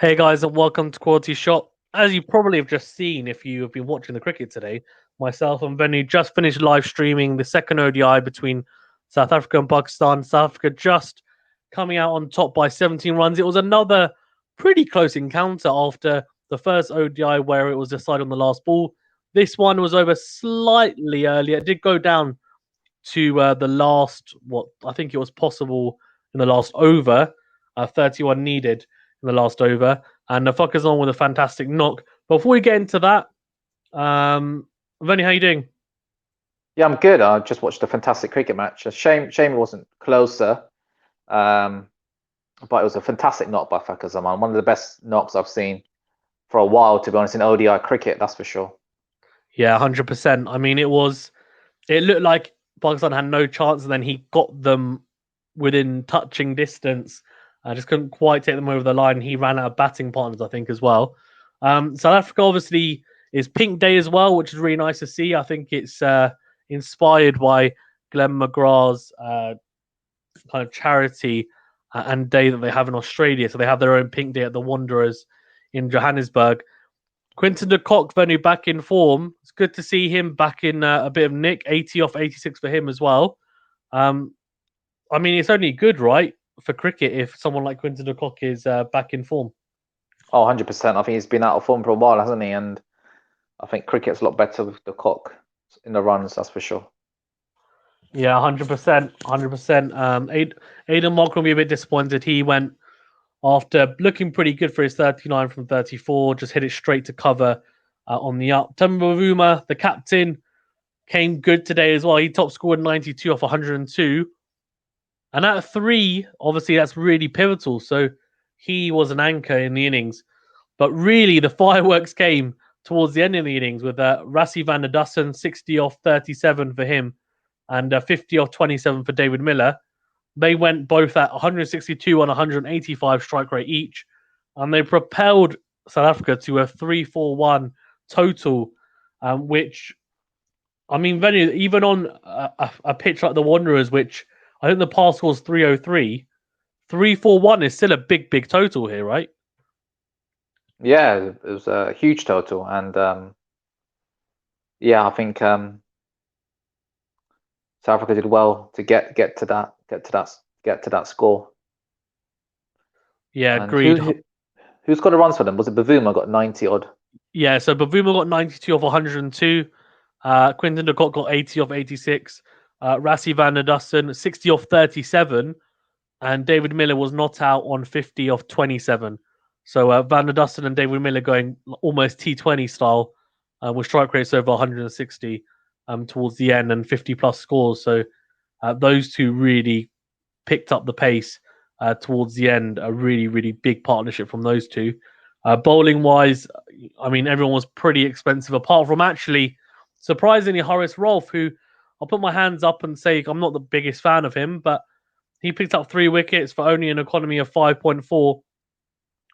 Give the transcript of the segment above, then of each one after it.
Hey guys, and welcome to Quality Shot. As you probably have just seen if you have been watching the cricket today, myself and Benny just finished live streaming the second ODI between South Africa and Pakistan. South Africa just coming out on top by 17 runs. It was another pretty close encounter after the first ODI where it was decided on the last ball. This one was over slightly earlier. It did go down to the last, what I think it was possible in the last over, 31 needed in the last over. And the Fakhar Zaman with a fantastic knock. Before we get into that, Vinny, how you doing? Yeah, I'm good. I just watched a fantastic cricket match. A shame it wasn't closer. Um, but it was a fantastic knock by Fakhar Zaman. One of the best knocks I've seen for a while, to be honest, in ODI cricket, that's for sure. Yeah, 100%. I mean, it looked like Pakistan had no chance, and then he got them within touching distance. I just couldn't quite take them over the line. He ran out of batting partners, I think, as well. South Africa obviously is Pink Day as well, which is really nice to see. I think it's inspired by Glenn McGrath's kind of charity and day that they have in Australia. So they have their own Pink Day at the Wanderers in Johannesburg. Quinton de Kock, Venu back in form. It's good to see him back in a bit of nick. 80 off 86 for him as well. Um, I mean, it's only good, right, for cricket if someone like Quinton de Kock is back in form. Oh, 100%. I think he's been out of form for a while, hasn't he? And I think cricket's a lot better with the cock in the runs, that's for sure. Yeah, 100%. 100%. Aidan Mock will be a bit disappointed. He went after looking pretty good for his 39 from 34, just hit it straight to cover on the up. Bavuma, the captain, came good today as well. He top scored 92 off 102. And at three, obviously, that's really pivotal. So he was an anchor in the innings. But really, the fireworks came towards the end of the innings with Rassie van der Dussen, 60 off 37 for him, and 50 off 27 for David Miller. They went both at 162 and 185 strike rate each. And they propelled South Africa to a 3-4-1 total, which, I mean, Venue, even on a pitch like the Wanderers, which I think the pass score's 303, 3-4-1 is still a big, big total here, right? Yeah, it was a huge total. And yeah, I think South Africa did well to get to that score. Yeah, And agreed. who's got the runs for them? Was it Bavuma got 90 odd? Yeah, so Bavuma got 92 off 102. Quinton de Kock got 80 off 86. Rassie van der Dussen, 60 off 37. And David Miller was not out on 50 off 27. So Van der Dussen and David Miller going almost T20 style with strike rates over 160 towards the end and 50 plus scores. So those two really picked up the pace towards the end. A really, really big partnership from those two. Bowling wise, I mean, everyone was pretty expensive, apart from actually, surprisingly, Horace Rolfe, who I'll put my hands up and say I'm not the biggest fan of him, but he picked up 3 wickets for only an economy of 5.4,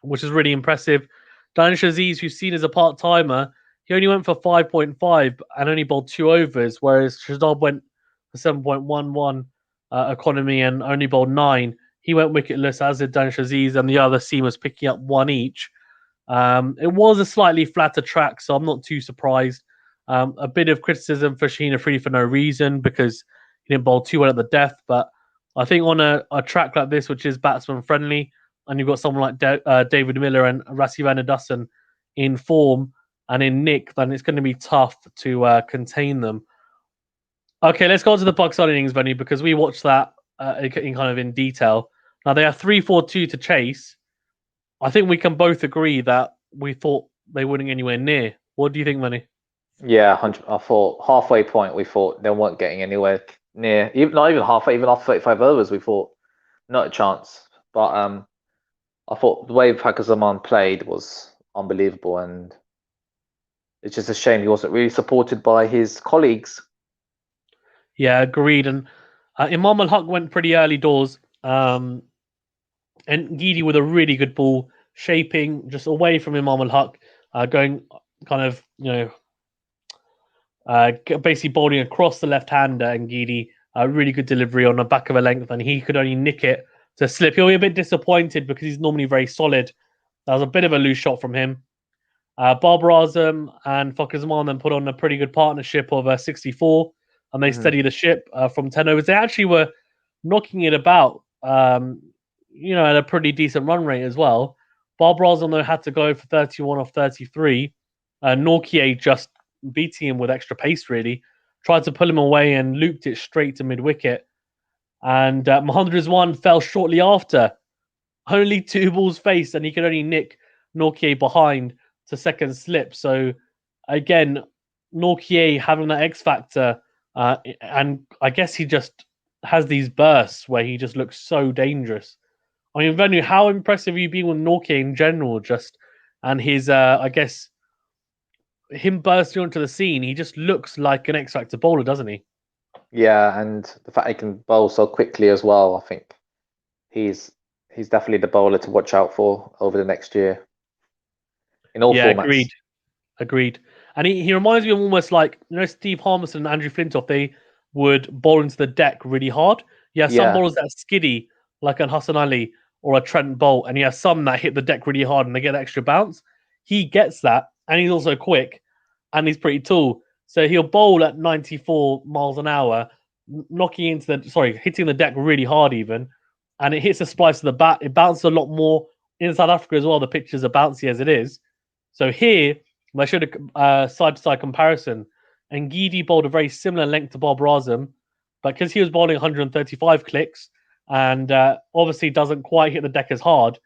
which is really impressive. Danish Aziz, who's seen as a part timer, he only went for 5.5 and only bowled 2 overs, whereas Shazad went for 7.11 economy and only bowled 9. He went wicketless, as did Danish Aziz, and the other seamers picking up 1 each. It was a slightly flatter track, so I'm not too surprised. A bit of criticism for Shaheen Afridi for no reason because he didn't bowl too well at the death, but I think on a track like this, which is batsman friendly, and you've got someone like David Miller and Rassie van der Dussen in form and in nick, then it's going to be tough to contain them. Okay, let's go on to the Pakistan innings, Benny, because we watched that in kind of in detail. Now they have 3-4-2 to chase. I think we can both agree that we thought they wouldn't get anywhere near. What do you think, Benny? Yeah, 100. I thought halfway point we thought they weren't getting anywhere near. Even not even halfway, even after 35 overs, we thought not a chance. But I thought the way Fakhar Zaman played was unbelievable, and it's just a shame he wasn't really supported by his colleagues. Yeah, agreed. And Imam Al Haq went pretty early doors. And Geedy with a really good ball, shaping just away from Imam Al Haq, going kind of, basically bowling across the left hander. And Geedy, really good delivery on the back of a length, and he could only nick it to slip. He'll be a bit disappointed because he's normally very solid That was a bit of a loose shot from him. Barbara Azam and Fakhar Zaman then put on a pretty good partnership of 64, and they steadied the ship from 10 overs. They actually were knocking it about, at a pretty decent run rate as well. Barbara Azam, though, had to go for 31 off 33. Nortje just beating him with extra pace, really. Tried to pull him away and looped it straight to mid-wicket. And Mohammad Rizwan fell shortly after. Only 2 balls faced, and he could only nick Nortje behind to second slip. So again, Nortje having that X factor, and I guess he just has these bursts where he just looks so dangerous. I mean, Venu, how impressive have you been with Nortje in general? Just and his, I guess, him bursting onto the scene, he just looks like an X factor bowler, doesn't he? Yeah, and the fact he can bowl so quickly as well, I think he's definitely the bowler to watch out for over the next year in all formats. Agreed. And he reminds me of almost like, Steve Harmison and Andrew Flintoff, they would bowl into the deck really hard. Yeah, some bowlers that are skiddy, like an Hassan Ali or a Trent Bolt, and he has some that hit the deck really hard and they get extra bounce. He gets that, and he's also quick, and he's pretty tall. So he'll bowl at 94 miles an hour, hitting the deck really hard even, and it hits the splice of the bat. It bounces a lot more in South Africa as well. The pitches are bouncy as it is. So here, I showed a side-to-side comparison, and Gidi bowled a very similar length to Bob Razum, but because he was bowling 135 clicks and obviously doesn't quite hit the deck as hard,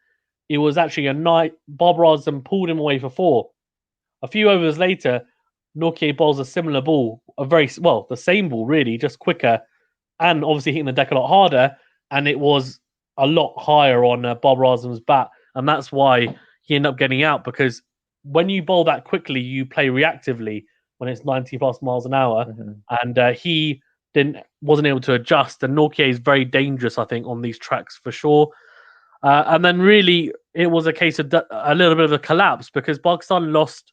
it was actually a night. Bob Razum pulled him away for 4. A few overs later, Nortje bowls a similar ball, the same ball really, just quicker, and obviously hitting the deck a lot harder, and it was a lot higher on Bob Razum's bat, and that's why he ended up getting out, because when you bowl that quickly, you play reactively when it's 90 plus miles an hour, and he wasn't able to adjust. And Nortje is very dangerous, I think, on these tracks for sure. And then really, it was a case of a little bit of a collapse because Pakistan lost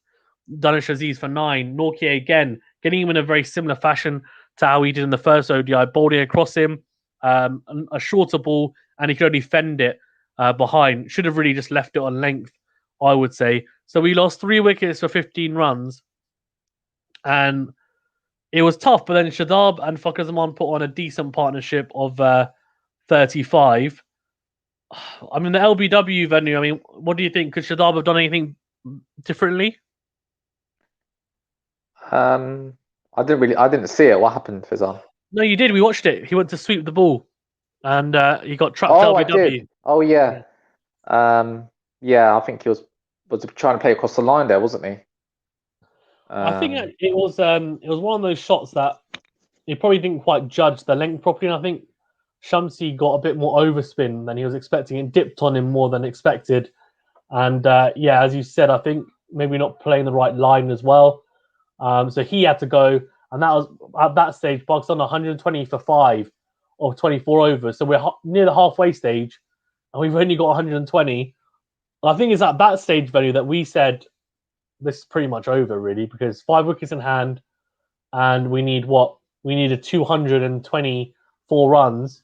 Danish Aziz for 9. Nortje again getting him in a very similar fashion to how he did in the first ODI, bowling across him, a shorter ball, and he could only fend it behind. Should have really just left it on length, I would say. So we lost 3 wickets for 15 runs, and it was tough. But then Shadab and Fakhar Zaman put on a decent partnership of 35. I mean, the LBW venue, I mean, what do you think? Could Shadab have done anything differently? I didn't see it. What happened, Fizan? No, you did. We watched it. He went to sweep the ball, and he got trapped. Oh, LBW. I did. Oh, yeah. Yeah, I think he was trying to play across the line there, wasn't he? I think it was one of those shots that he probably didn't quite judge the length properly. And I think Shamsi got a bit more overspin than he was expecting. It dipped on him more than expected. And as you said, I think maybe not playing the right line as well. So he had to go, and that was at that stage. Pakistan 120 for 5 of 24 overs. So we're near the halfway stage, and we've only got 120. I think it's at that stage value that we said this is pretty much over, really, because 5 wickets in hand, and we need what? We needed 224 runs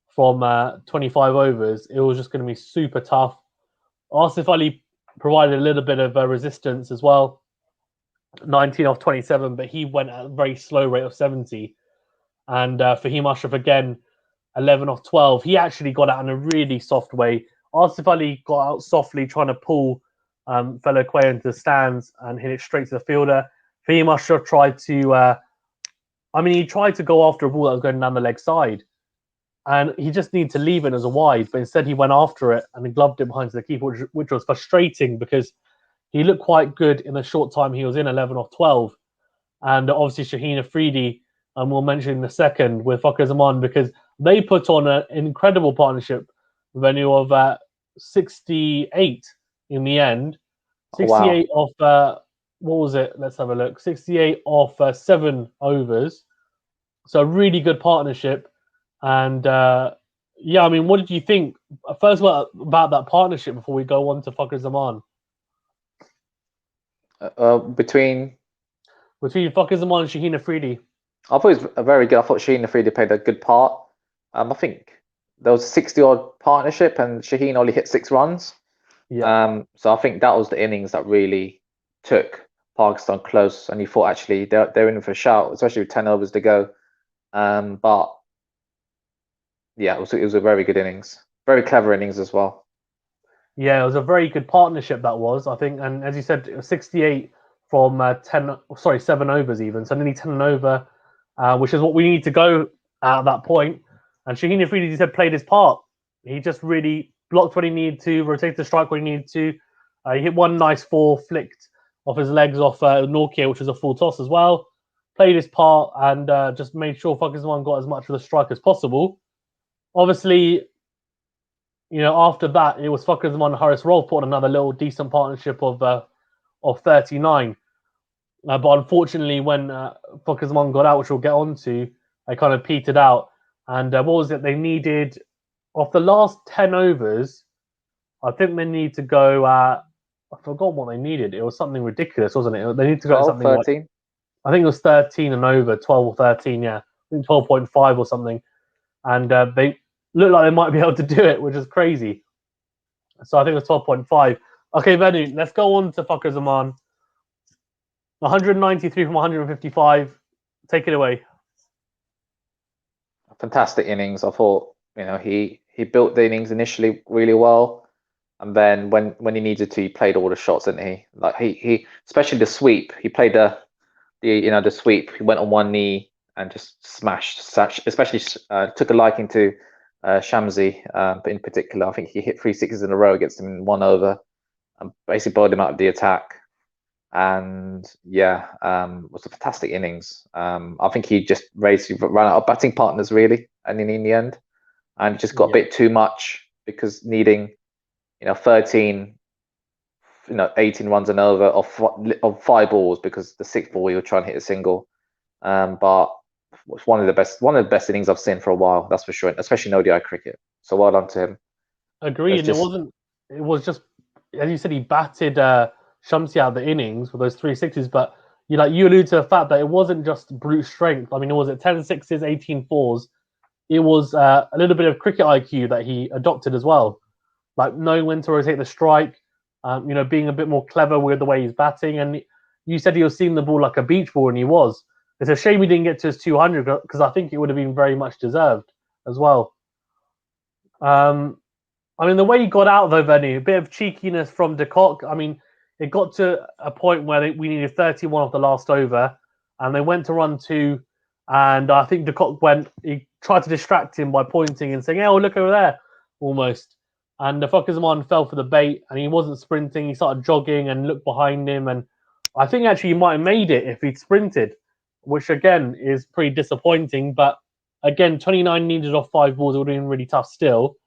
from 25 overs. It was just going to be super tough. Asif Ali provided a little bit of resistance as well. 19 off 27, but he went at a very slow rate of 70. And Fahim Ashraf again, 11 off 12. He actually got out in a really soft way. Asif Ali got out softly, trying to pull fellow Quayer into the stands and hit it straight to the fielder. Fahim Ashraf tried to, he tried to go after a ball that was going down the leg side. And he just needed to leave it as a wide, but instead he went after it and gloved it behind the keeper, which was frustrating because he looked quite good in the short time he was in, 11 off 12. And obviously Shaheen Afridi, and we'll mention in a second with Fakhar Zaman, because they put on an incredible partnership venue of 68 in the end. 68 off, what was it? Let's have a look. 68 off 7 overs. So a really good partnership. And what did you think? First of all, about that partnership before we go on to Fakhar Zaman. Between Fakhar Zaman and Shaheen Afridi. I thought it was very good. I thought Shaheen Afridi played a good part. I think there was a 60-odd partnership, and Shaheen only hit 6 runs. Yeah. So I think that was the innings that really took Pakistan close, and you thought actually they're in for a shout, especially with 10 overs to go. But yeah, it was a very good innings, very clever innings as well. Yeah, it was a very good partnership that was, I think, and as you said, it was 68 from 7 overs even, so nearly 10 and over, which is what we need to go at that point. And Shaheen Afridi, as you said, played his part. He just really blocked what he needed to, rotated the strike when he needed to. He hit one nice four, flicked off his legs off Nortje, which was a full toss as well. Played his part and just made sure Fakhar Zaman got as much of the strike as possible. Obviously, after that, it was Fakhar Zaman and Haris Rolfe put on another little decent partnership of 39. But unfortunately, when Fakhar Zaman got out, which we'll get onto, they kind of petered out. And what was it? They needed, of the last 10 overs, I think they need to go at, I forgot what they needed. It was something ridiculous, wasn't it? They need to go at 12, something like, 13. I think it was 13 and over, 12 or 13, yeah. I think 12.5 or something. And they looked like they might be able to do it, which is crazy. So I think it was 12.5. Okay, Venu, let's go on to Fakhar Zaman. 193 from 155. Take it away. Fantastic innings. I thought he built the innings initially really well, and then when he needed to, he played all the shots, didn't he? Like he especially the sweep. He played the sweep. He went on one knee and just smashed. Especially took a liking to Shamsi in particular. I think he hit 3 sixes in a row against him in 1 over, and basically bowled him out of the attack. And yeah, it was a fantastic innings. I think he just ran out of batting partners really, and in the end, and it just got a bit too much because needing 13, 18 runs and over of 5 balls, because the 6th ball we were trying to hit a single. But it's one of the best innings I've seen for a while, that's for sure, especially in ODI cricket. So well done to him. Agreed. And it was just, as you said, he batted Shamsi out of the innings with those 3 sixes, but you allude to the fact that it wasn't just brute strength. I mean, it was 10 sixes, 18 fours. It was a little bit of cricket IQ that he adopted as well, like knowing when to rotate the strike, being a bit more clever with the way he's batting. And you said he was seeing the ball like a beach ball, and he was. It's a shame he didn't get to his 200, because I think it would have been very much deserved as well. I mean, the way he got out, though, Venny, a bit of cheekiness from de Kock. I mean, it got to a point where we needed 31 off the last over, and they went to run 2, and I think de Kock he tried to distract him by pointing and saying, "Oh, look over there," almost. And the Fakhar Zaman fell for the bait, and he wasn't sprinting. He started jogging and looked behind him, and I think actually he might have made it if he'd sprinted, which again is pretty disappointing. But again, 29 needed off 5 balls, it would have been really tough still.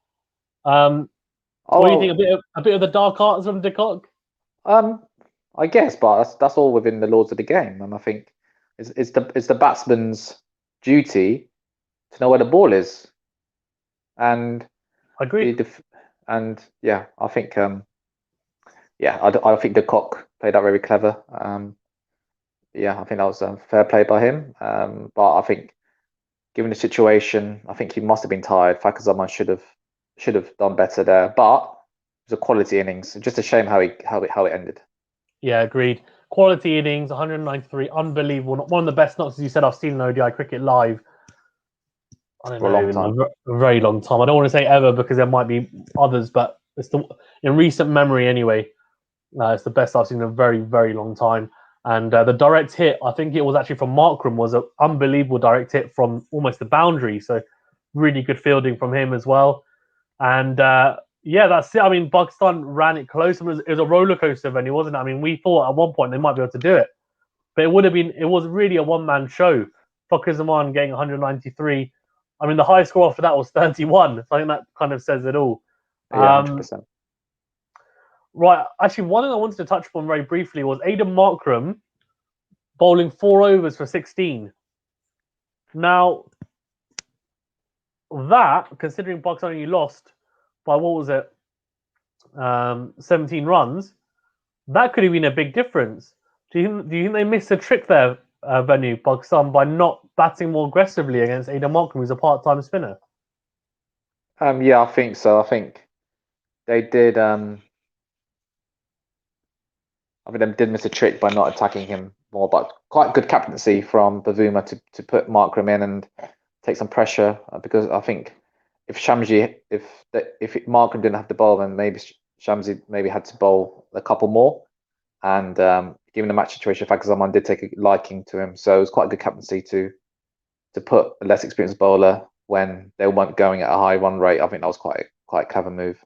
What do you think? A bit of the dark arts from de Kock? I guess, but that's all within the laws of the game, and I think it's the batsman's duty to know where the ball is, and Agreed. and yeah, I think I think de Kock played that very clever. Yeah, I think that was fair play by him. But I think, given the situation, I think he must have been tired. Fakhar Zaman should have done better there, but it was a quality innings. Just a shame how it ended. Yeah, agreed. Quality innings, 193, unbelievable. One of the best knocks, as you said, I've seen in ODI cricket live. I don't For a know, long time. a very long time. I don't want to say ever, because there might be others, but in recent memory anyway. It's the best I've seen in a very, very long time. And the direct hit, I think it was actually from Markram, was an unbelievable direct hit from almost the boundary. So really good fielding from him as well. And yeah, that's it. I mean, Pakistan ran it close. It was a roller coaster, and it wasn't. I mean, we thought at one point they might be able to do it, but it was really a one-man show. Fakhar Zaman getting 193. I mean, the high score after that was 31. So I think that kind of says it all. Yeah, 100%. Right. Actually, one thing I wanted to touch upon very briefly was Aidan Markram bowling 4 overs for 16. Now, that, considering Pakistan only lost by, what was it, 17 runs, that could have been a big difference. Do you think they missed a trick there, Venu, Pakistan, by not batting more aggressively against Aidan Markram, who's a part-time spinner? Yeah, I think so. I think they did. I think they did miss a trick by not attacking him more, but quite good captaincy from Bavuma to put Markram in and take some pressure, because I think if Shamsi, if Markram didn't have the ball, then maybe Shamsi maybe had to bowl a couple more. And given the match situation, Fakhar Zaman did take a liking to him, so it was quite a good captaincy to put a less experienced bowler when they weren't going at a high run rate. I think that was quite a clever move.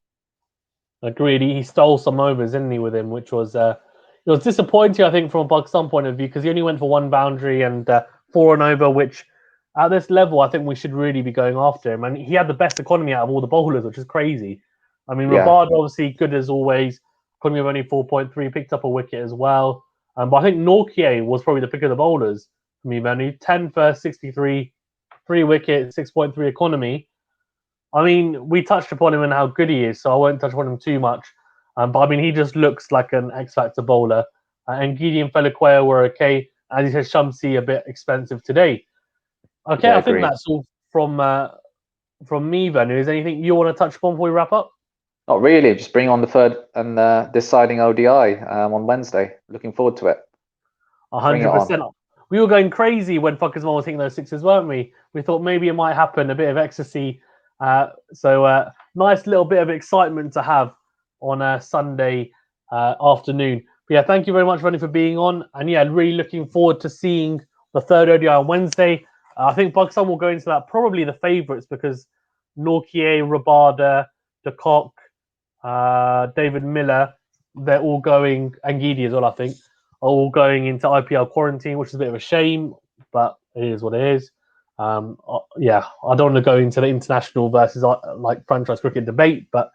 Agreed. He stole some overs, didn't he, with him, which was it was disappointing, I think, from a Pakistan point of view, because he only went for one boundary and 4 and over, which at this level, I think we should really be going after him. And he had the best economy out of all the bowlers, which is crazy. I mean, Yeah. Rabada, obviously, good as always. Economy of only 4.3, picked up a wicket as well. But I think Nortje was probably the pick of the bowlers for me, Manu. 10 first, 63, 3 wickets, 6.3 economy. I mean, we touched upon him and how good he is, so I won't touch upon him too much. But I mean, he just looks like an X-Factor bowler. And Gidi and Felaquea were okay. As you said, Shamsi a bit expensive today. Okay, Yeah, I think agreed. that's all from me, Venu. Is there anything you want to touch upon before we wrap up? Not really. Just bring on the third and deciding ODI on Wednesday. Looking forward to it. 100%. We were going crazy when Fakhar Zaman was hitting those sixes, weren't we? We thought maybe it might happen, a bit of ecstasy. So nice little bit of excitement to have on a Sunday afternoon. But yeah, thank you very much, Ronnie, for being on. And yeah, really looking forward to seeing the third ODI on Wednesday. I think Pakistan will go into that probably the favourites, because Nortje, Rabada, the Kocks, David Miller, they're all going, and Gidi as well, I think, are all going into IPL quarantine, which is a bit of a shame, but it is what it is. Yeah, I don't want to go into the international versus like franchise cricket debate, but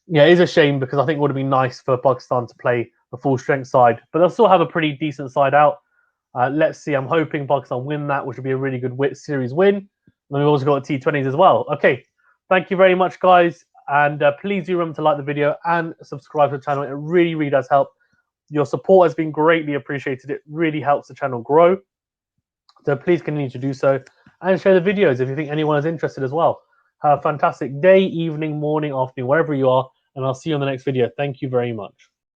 yeah, it is a shame, because I think it would have been nice for Pakistan to play the full strength side, but they'll still have a pretty decent side out. Let's see. I'm hoping Pakistan win that, which would be a really good series win. And then we've also got T20s as well. Okay, thank you very much, guys. And please do remember to like the video and subscribe to the channel. It really, really does help. Your support has been greatly appreciated. It really helps the channel grow. So please continue to do so. And share the videos if you think anyone is interested as well. Have a fantastic day, evening, morning, afternoon, wherever you are. And I'll see you on the next video. Thank you very much.